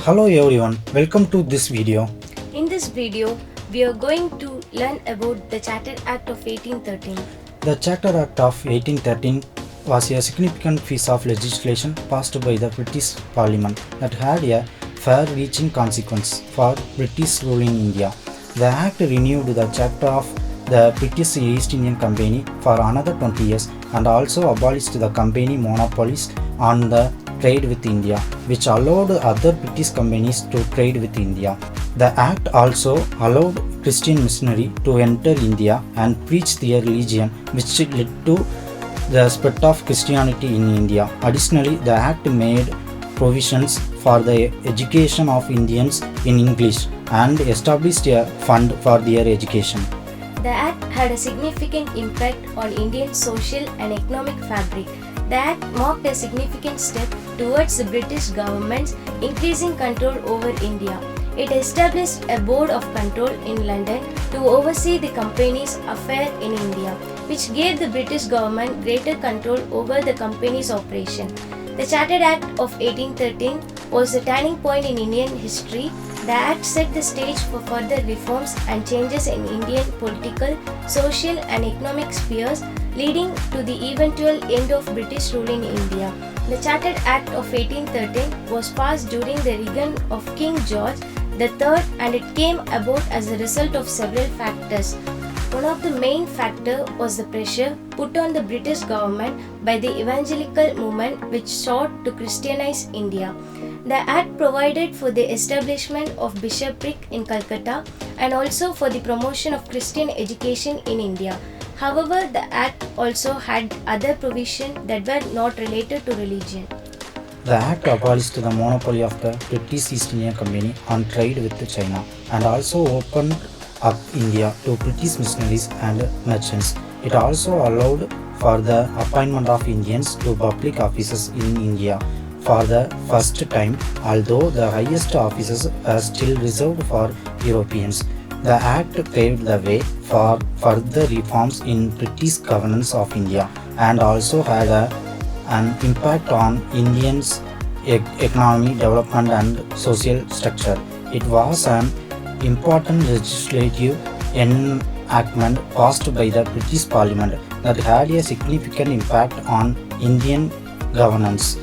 Hello everyone, welcome to this video. In this video, we are going to learn about the Charter Act of 1813. The Charter Act of 1813 was a significant piece of legislation passed by the British Parliament that had a far-reaching consequence for British rule in India. The Act renewed the charter of the British East Indian Company for another 20 years and also abolished the company monopolies on the trade with India, which allowed other British companies to trade with India. The Act also allowed Christian missionaries to enter India and preach their religion, which led to the spread of Christianity in India. Additionally, the Act made provisions for the education of Indians in English and established a fund for their education. The Act had a significant impact on Indian social and economic fabric. The Act marked a significant step towards the British government's increasing control over India. It established a board of control in London to oversee the company's affairs in India, which gave the British government greater control over the company's operation. The Charter Act of 1813 was a turning point in Indian history. The Act set the stage for further reforms and changes in Indian political, social and economic spheres, leading to the eventual end of British rule in India. The Charter Act of 1813 was passed during the reign of King George III and it came about as a result of several factors. One of the main factors was the pressure put on the British government by the evangelical movement which sought to Christianize India. The Act provided for the establishment of bishopric in Calcutta and also for the promotion of Christian education in India. However, the Act also had other provisions that were not related to religion. The Act abolished the monopoly of the British East India Company on trade with China and also opened up India to British missionaries and merchants. It also allowed for the appointment of Indians to public offices in India for the first time, although the highest offices are still reserved for Europeans. The Act paved the way for further reforms in British governance of India and also had an impact on Indians' economy, development and social structure. It was an important legislative enactment passed by the British Parliament that had a significant impact on Indian governance.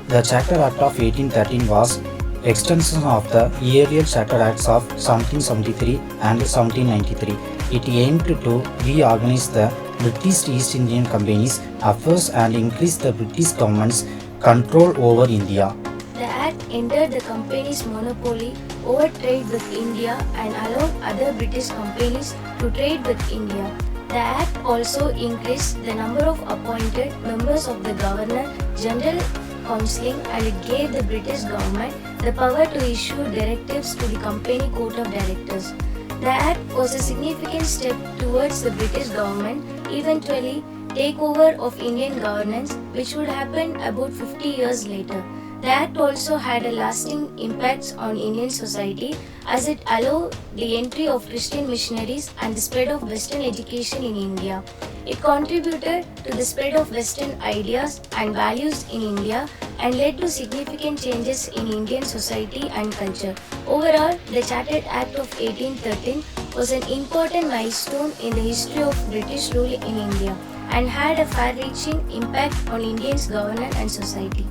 The Charter Act of 1813 was extension of the earlier Charter Acts of 1773 and 1793. It aimed to reorganize the British East Indian Company's affairs and increase the British government's control over India. The Act ended the company's monopoly over trade with India and allowed other British companies to trade with India. The Act also increased the number of appointed members of the Governor-General Council and it gave the British government the power to issue directives to the company court of directors. The Act was a significant step towards the British government eventually takeover of Indian governance, which would happen about 50 years later. The Act also had a lasting impact on Indian society as it allowed the entry of Christian missionaries and the spread of Western education in India. It contributed to the spread of Western ideas and values in India and led to significant changes in Indian society and culture. Overall, the Charter Act of 1813 was an important milestone in the history of British rule in India and had a far-reaching impact on Indians' governance and society.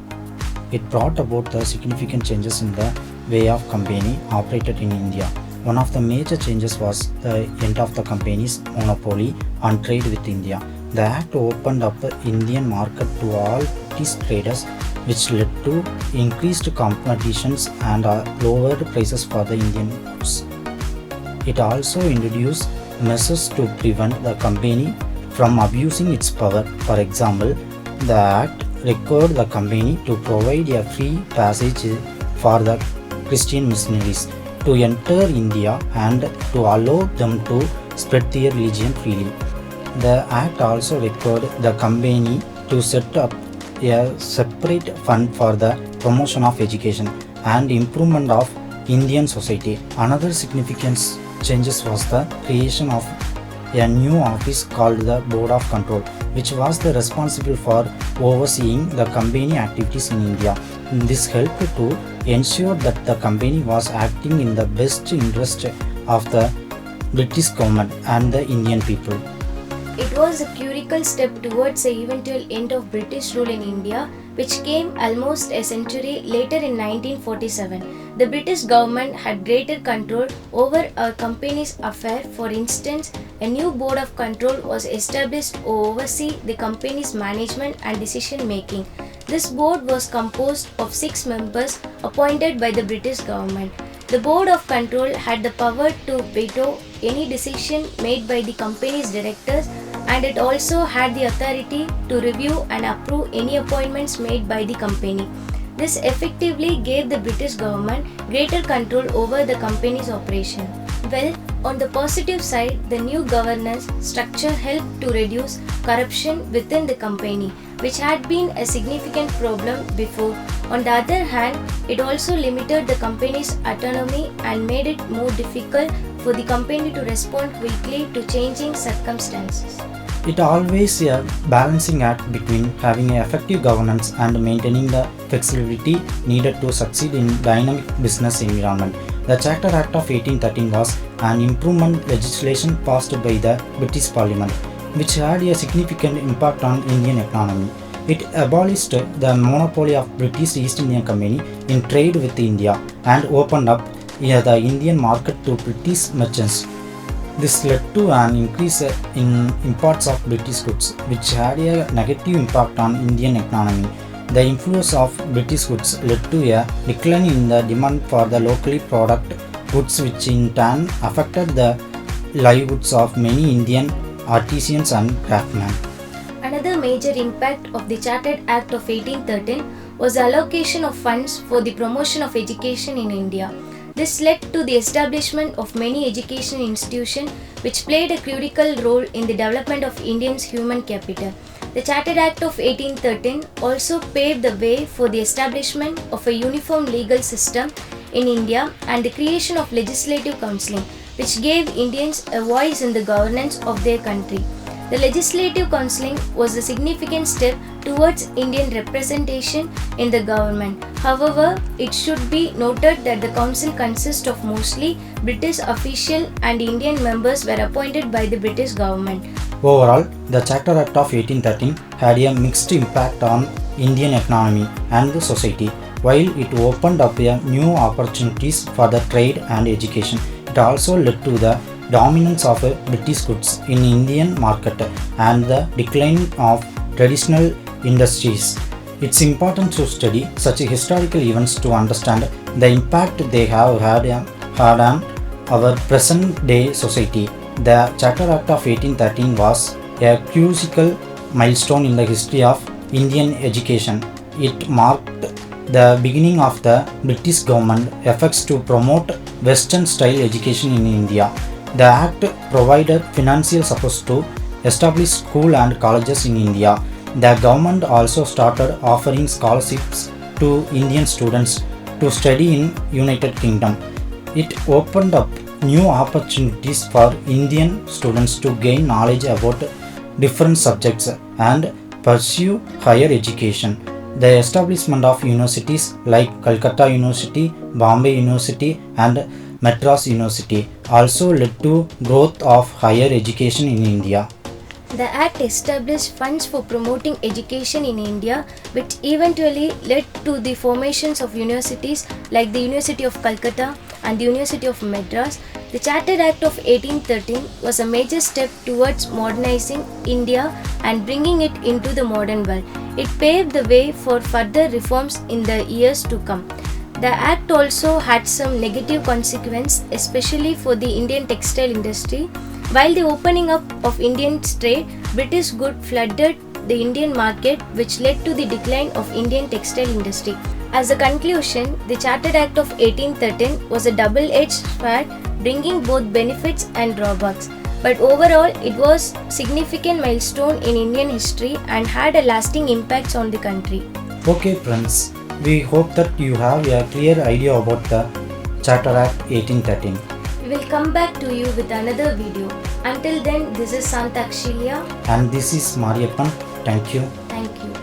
It brought about the significant changes in the way of company operated in India. One of the major changes was the end of the company's monopoly on trade with India. The Act opened up the Indian market to all British traders, which led to increased competitions and lowered prices for the Indian goods. It also introduced measures to prevent the company from abusing its power. For example, the Act required the company to provide a free passage for the Christian missionaries to enter India and to allow them to spread their religion freely. The Act also required the company to set up a separate fund for the promotion of education and improvement of Indian society. Another significant changes was the creation of a new office called the Board of Control, which was the responsible for overseeing the company activities in India. This helped to ensure that the company was acting in the best interest of the British government and the Indian people. It was a critical step towards the eventual end of British rule in India, which came almost a century later in 1947. The British government had greater control over a company's affairs. For instance, a new board of control was established to oversee the company's management and decision making. This board was composed of 6 members appointed by the British government. The board of control had the power to veto any decision made by the company's directors, and it also had the authority to review and approve any appointments made by the company. This effectively gave the British government greater control over the company's operation. Well, on the positive side, the new governance structure helped to reduce corruption within the company, which had been a significant problem before. On the other hand, it also limited the company's autonomy and made it more difficult for the company to respond quickly to changing circumstances. It always a balancing act between having effective governance and maintaining the flexibility needed to succeed in dynamic business environment. The Charter Act of 1813 was an improvement legislation passed by the British Parliament, which had a significant impact on Indian economy. It abolished the monopoly of British East India Company in trade with India and opened up the Indian market to British merchants. This led to an increase in imports of British goods, which had a negative impact on Indian economy. The influence of British goods led to a decline in the demand for the locally produced goods, which in turn affected the livelihoods of many Indian artisans and craftsmen. Another major impact of the Chartered Act of 1813 was the allocation of funds for the promotion of education in India. This led to the establishment of many education institutions which played a critical role in the development of India's human capital. The Chartered Act of 1813 also paved the way for the establishment of a uniform legal system in India and the creation of legislative counseling, which gave Indians a voice in the governance of their country. The legislative counseling was a significant step towards Indian representation in the government. However, it should be noted that the council consists of mostly British officials and Indian members were appointed by the British government. Overall, the Charter Act of 1813 had a mixed impact on Indian economy and the society. While it opened up new opportunities for the trade and education, it also led to the dominance of British goods in Indian market and the decline of traditional industries. It's important to study such historical events to understand the impact they have had on our present day society. The Charter Act of 1813 was a crucial milestone in the history of Indian education. It marked the beginning of the British government efforts to promote Western style education in India. The Act provided financial support to establish schools and colleges in India. The government also started offering scholarships to Indian students to study in United Kingdom. It opened up new opportunities for Indian students to gain knowledge about different subjects and pursue higher education. The establishment of universities like Calcutta University, Bombay University and Madras University also led to growth of higher education in India. The Act established funds for promoting education in India, which eventually led to the formations of universities like the University of Calcutta and the University of Madras. The Chartered Act of 1813 was a major step towards modernizing India and bringing it into the modern world. It paved the way for further reforms in the years to come. The Act also had some negative consequences, especially for the Indian textile industry. While the opening up of Indian trade, British goods flooded the Indian market, which led to the decline of Indian textile industry. As a conclusion, the Chartered Act of 1813 was a double-edged sword, bringing both benefits and drawbacks. But overall, it was a significant milestone in Indian history and had a lasting impact on the country. Okay friends, we hope that you have a clear idea about the Charter Act 1813. We will come back to you with another video. Until then, this is Santakshilia. And this is Mariappan. Thank you. Thank you.